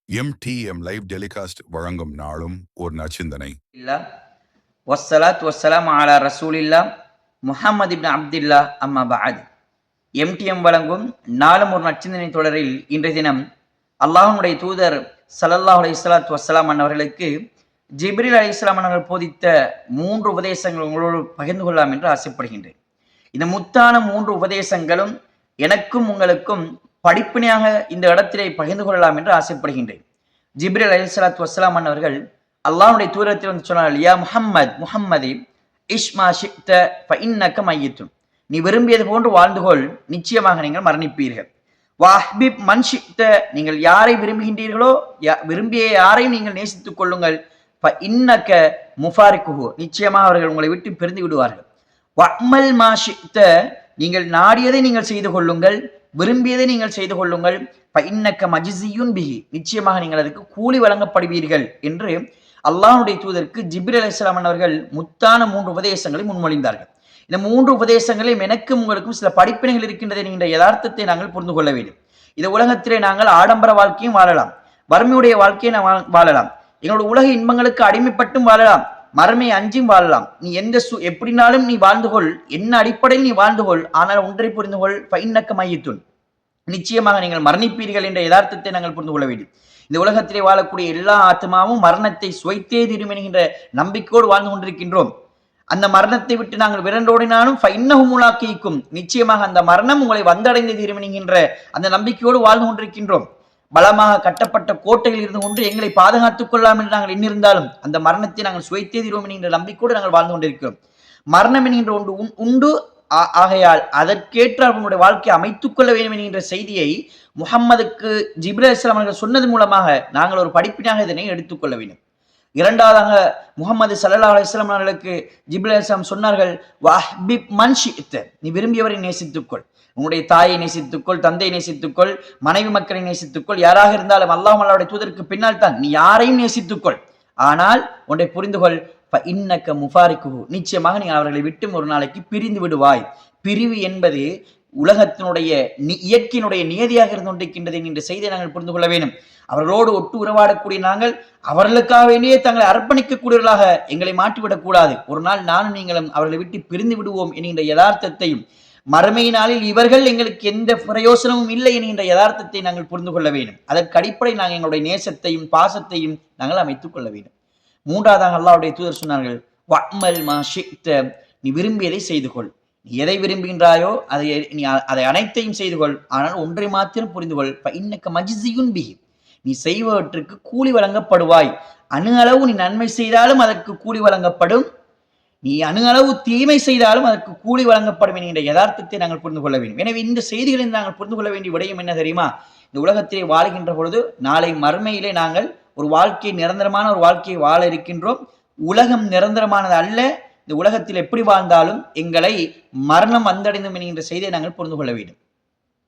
MTM live telecast வழங்கும் நாளும் ஒரு நற்சிந்தனை. வஸ்ஸலாத்து வஸ்ஸலாமு அலா ரசூலில்லா முஹம்மது இப்னு அப்துல்லா அம்மா பஅத். MTM வழங்கும் நாளும் ஒரு நற்சிந்தனை தொடரில் இன்றைய தினம் அல்லாஹ்வுடைய தூதர் ஸல்லல்லாஹு அலைஹி ஸலாத்து வஸ்ஸலாம் அவர்களுக்கு ஜிப்ரீல் அலைஹிஸ்ஸலாம் அவர்கள் போதித்த 3 உபதேசங்கள் உங்களோடு பகிர்ந்து கொள்ளலாம் என்று ஆசைப்படுகின்றேன். இந்த முத்தான 3 உபதேசங்களும் எனக்கும் உங்களுக்கும் படிப்பினையாக இந்த இடத்திலே பகிர்ந்து கொள்ளலாம் என்று ஆசைப்படுகின்றேன். ஜிப்ரீல் அலைஹிஸ்ஸலாத்து வஸ்ஸலாம் அவர்கள் அல்லாஹ்வுடைய தூதரத்தில் வந்து சொன்னார்கள், யா முஹம்மதி இஷ்மா ஷிக்த ஃபஇன்னக மையித்துன், நீ விரும்பியது போன்று வாழ்ந்து கொள், நிச்சயமாக நீங்கள் மரணிப்பீர்கள். வஹ்பிப் மன் ஷிக்த, நீங்கள் யாரை விரும்புகின்றீர்களோ விரும்பிய யாரையும் நீங்கள் நேசித்துக் கொள்ளுங்கள். ஃபஇன்னக முஃபாரிக்குஹு, நிச்சயமாக அவர்கள் உங்களை விட்டு பிரிந்து விடுவார்கள். வஅமல் மா ஷிக்த, நீங்கள் நாடியதை நீங்கள் செய்து கொள்ளுங்கள், விரும்பியதை நீங்கள் செய்து கொள்ளுங்கள். ஃபஇன்னக மஜ்ஸியுன் பிஹி, நிச்சயமாக நீங்கள் அதுக்கு கூலி வழங்கப்படுவீர்கள் என்று அல்லாஹ்வுடைய தூதருக்கு ஜிப்ரீல் அலைஹிஸ்ஸலாம் அவர்கள் முத்தான 3 உபதேசங்களை முன்மொழிந்தார்கள். இந்த 3 உபதேசங்களையும் எனக்கும் உங்களுக்கும் சில படிப்பினைகள் இருக்கின்றது என்கின்ற யதார்த்தத்தை நாங்கள் புரிந்து கொள்ள வேண்டும். இந்த உலகத்திலே நாங்கள் ஆடம்பர வாழ்க்கையும் வாழலாம், வறுமையுடைய வாழ்க்கையை நாம் வாழலாம், எங்களுடைய உலக இன்பங்களுக்கு அடிமைப்பட்டும் வாழலாம், மறுமை அஞ்சும் வாழலாம். நீ எந்த எப்படினாலும் நீ வாழ்ந்து கொள், என்ன அடிப்படையில் நீ வாழ்ந்து கொள், ஆனால் ஒன்றை புரிந்து கொள், ஃபஇன்னக மையித்துன், நிச்சயமாக நீங்கள் மரணிப்பீர்கள் என்ற யதார்த்தத்தை நாங்கள் புரிந்து கொள்ள வேண்டும். இந்த உலகத்திலே வாழக்கூடிய எல்லா ஆத்மாவும் மரணத்தை சுவைத்தே தீரும் என்கின்ற நம்பிக்கையோடு வாழ்ந்து கொண்டிருக்கின்றோம். அந்த மரணத்தை விட்டு நாங்கள் விரண்டோடினாலும் ஃபஇன்னஹு முலாக்கீக்கும், நிச்சயமாக அந்த மரணம் உங்களை வந்தடைந்து தீரும் என்கின்ற அந்த நம்பிக்கையோடு வாழ்ந்து கொண்டிருக்கின்றோம். பலமாக கட்டப்பட்ட கோட்டையில் இருந்து கொண்டு எங்களை பாதுகாத்துக் கொள்ளலாம் என்று நாங்கள் எண்ணிருந்தாலும் அந்த மரணத்தை நாங்கள் சுவைத்தே தீர்வோம் என்கின்ற நம்பிக்கையோடு நாங்கள் வாழ்ந்து கொண்டிருக்கிறோம். மரணம் என்கின்ற ஒன்று உண்டு, ஆகையால் அதற்கேற்ற அவனுடைய வாழ்க்கையை அமைத்துக் கொள்ள வேண்டும் என்கின்ற செய்தியை முஹம்மதுக்கு ஜிப்ரீல் அலைஹிஸ்ஸலாம் அவர்கள் சொன்னது மூலமாக நாங்கள் ஒரு படிப்பினாக இதனை எடுத்துக்கொள்ள வேண்டும். இரண்டாவதாக முஹம்மது ஸல்லல்லாஹு அலைஹி வஸல்லம் அவர்களுக்கு ஜிப்ரீல் அலைஹிஸ்ஸலாம் சொன்னார்கள், வஹ்பிப் மன் ஷி'த, நீ விரும்பியவரை நேசித்துக்கொள், உன்னுடைய தாயை நேசித்துக்கொள், தந்தையை நேசித்துக்கொள், மனைவி மக்களை நேசித்துக்கொள், யாராக இருந்தாலும் அல்லாஹ்வுடைய தூதருக்கு பின்னால் தான் நீ யாரையும் நேசித்துக்கொள். ஆனால் ஒன்றை புரிந்துகொள், ஃபஇன்னக முஃபாரிக்குஹு, நிச்சயமாக நீ அவர்களை விட்டு ஒரு நாளைக்கு பிரிந்து விடுவாய். பிரிவு என்பது உலகத்தினுடைய இயற்கையினுடைய நியதியாக இருந்து கொண்டிருக்கின்றது என்ற செய்தியை நாங்கள் புரிந்து கொள்ள வேண்டும். அவர்களோடு ஒட்டு உறவாடக்கூடிய நாங்கள் அவர்களுக்காக வேண்டியே தங்களை அர்ப்பணிக்கக்கூடியவர்களாக எங்களை மாற்றிவிடக் கூடாது. ஒரு நாள் நானும் நீங்களும் அவர்களை விட்டு பிரிந்து விடுவோம் என்கின்ற யதார்த்தத்தையும், மறுமை நாளில் இவர்கள் எங்களுக்கு எந்த பிரயோசனமும் இல்லை என்கின்ற யதார்த்தத்தை நாங்கள் புரிந்து கொள்ள வேண்டும். அதற்கு அடிப்படை நாங்கள் எங்களுடைய நேசத்தையும் பாசத்தையும் நாங்கள் அமைத்துக் கொள்ள வேண்டும். மூன்றாவதாக அல்லாஹ்வுடைய தூதர் சொன்னார்கள், வஅமல் மா ஷி'த, நீ விரும்பியதை செய்து கொள், நீ எதை விரும்புகின்றாயோ அதை அனைத்தையும் செய்து கொள், ஆனால் ஒன்றை மாத்திரம் புரிந்து கொள், ஃபஇன்னக மஜ்ஸியுன் பிஹி, நீ செய்வதற்கு கூலி வழங்கப்படுவாய். அணு அளவு நீ நன்மை செய்தாலும் அதற்கு கூலி வழங்கப்படும், நீ அணு அளவு தீமை செய்தாலும் அதற்கு கூலி வழங்கப்படும் என்கின்ற யதார்த்தத்தை நாங்கள் புரிந்து கொள்ள வேண்டும். எனவே இந்த செய்திகளில் நாங்கள் புரிந்து கொள்ள வேண்டிய விடயம் என்ன தெரியுமா? இந்த உலகத்திலே வாழ்கின்ற பொழுது நாளை மறுமையிலே நாங்கள் ஒரு வாழ்க்கை, நிரந்தரமான ஒரு வாழ்க்கையை வாழ இருக்கின்றோம். உலகம் நிரந்தரமானது அல்ல. இந்த உலகத்தில் எப்படி வாழ்ந்தாலும் எங்களை மரணம் வந்தடைந்தும் என்கின்ற செய்தியை நாங்கள் புரிந்து கொள்ள வேண்டும்.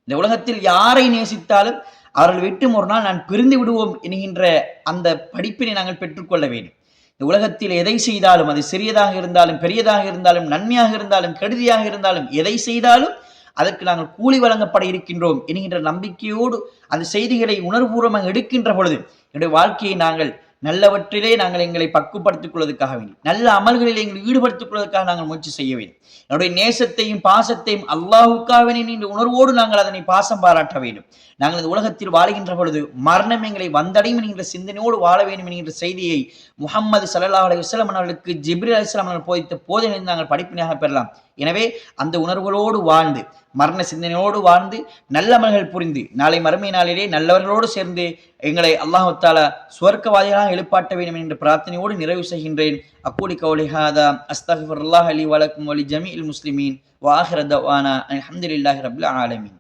இந்த உலகத்தில் யாரை நேசித்தாலும் அவர்கள் விட்டும் ஒரு நாள் நான் பிரிந்து விடுவோம் என்கின்ற அந்த படிப்பினை நாங்கள் பெற்றுக்கொள்ள வேண்டும். இந்த உலகத்தில் எதை செய்தாலும், அது சிறியதாக இருந்தாலும் பெரியதாக இருந்தாலும், நன்மையாக இருந்தாலும் கெடுதியாக இருந்தாலும், எதை செய்தாலும் அதற்கு நாங்கள் கூலி வழங்கப்பட இருக்கின்றோம் என்கின்ற நம்பிக்கையோடு அந்த செய்திகளை உணர்வுபூர்வமாக எடுக்கின்ற பொழுது என்னுடைய வாழ்க்கையை நாங்கள் நல்லவற்றிலே நாங்கள் எங்களை பக்குவப்படுத்திக் கொள்வதற்காக வேண்டும், நல்ல அமல்களில் எங்களை ஈடுபடுத்திக் கொள்வதற்காக நாங்கள் முயற்சி செய்ய வேண்டும். என்னுடைய நேசத்தையும் பாசத்தையும் அல்லாஹ்வுக்காக என்ற உணர்வோடு நாங்கள் அதனை பாசம் பாராட்ட வேண்டும். நாங்கள் இந்த உலகத்தில் வாழுகின்ற பொழுது மரணம் எங்களை வந்தடையும் என்கின்ற சிந்தனையோடு வாழ வேண்டும் என்கின்ற செய்தியை முஹம்மது ஸல்லல்லாஹு அலைஹி வஸல்லம் அவர்களுக்கு ஜிப்ரீல் அலைஹிஸ்ஸலாம் அவர்கள் போதித்த போதனை நாங்கள் படிப்பினையாக பெறலாம். எனவே அந்த உணர்வுகளோடு வாழ்ந்து, மரண சிந்தனையோடு வாழ்ந்து, நல்லமல்கள் புரிந்து, நாளை மறுமை நாளிலே நல்லவர்களோடு சேர்ந்து எங்களை அல்லாஹ் தஆலா சுவர்க்கவாதிகளாக எழுப்பாட்ட வேண்டும் என்ற பிரார்த்தனையோடு நிறைவு செய்கின்றேன். அக்கூலி கௌலி ஹாதா அஸ்தக்ஃபிருல்லாஹ் லி வ லக்கும் வ லி ஜமீஇல் முஸ்லிமீன் வ ஆகிரு தஅவானா அல்ஹம்துலில்லாஹி ரப்பில் ஆலமீன்.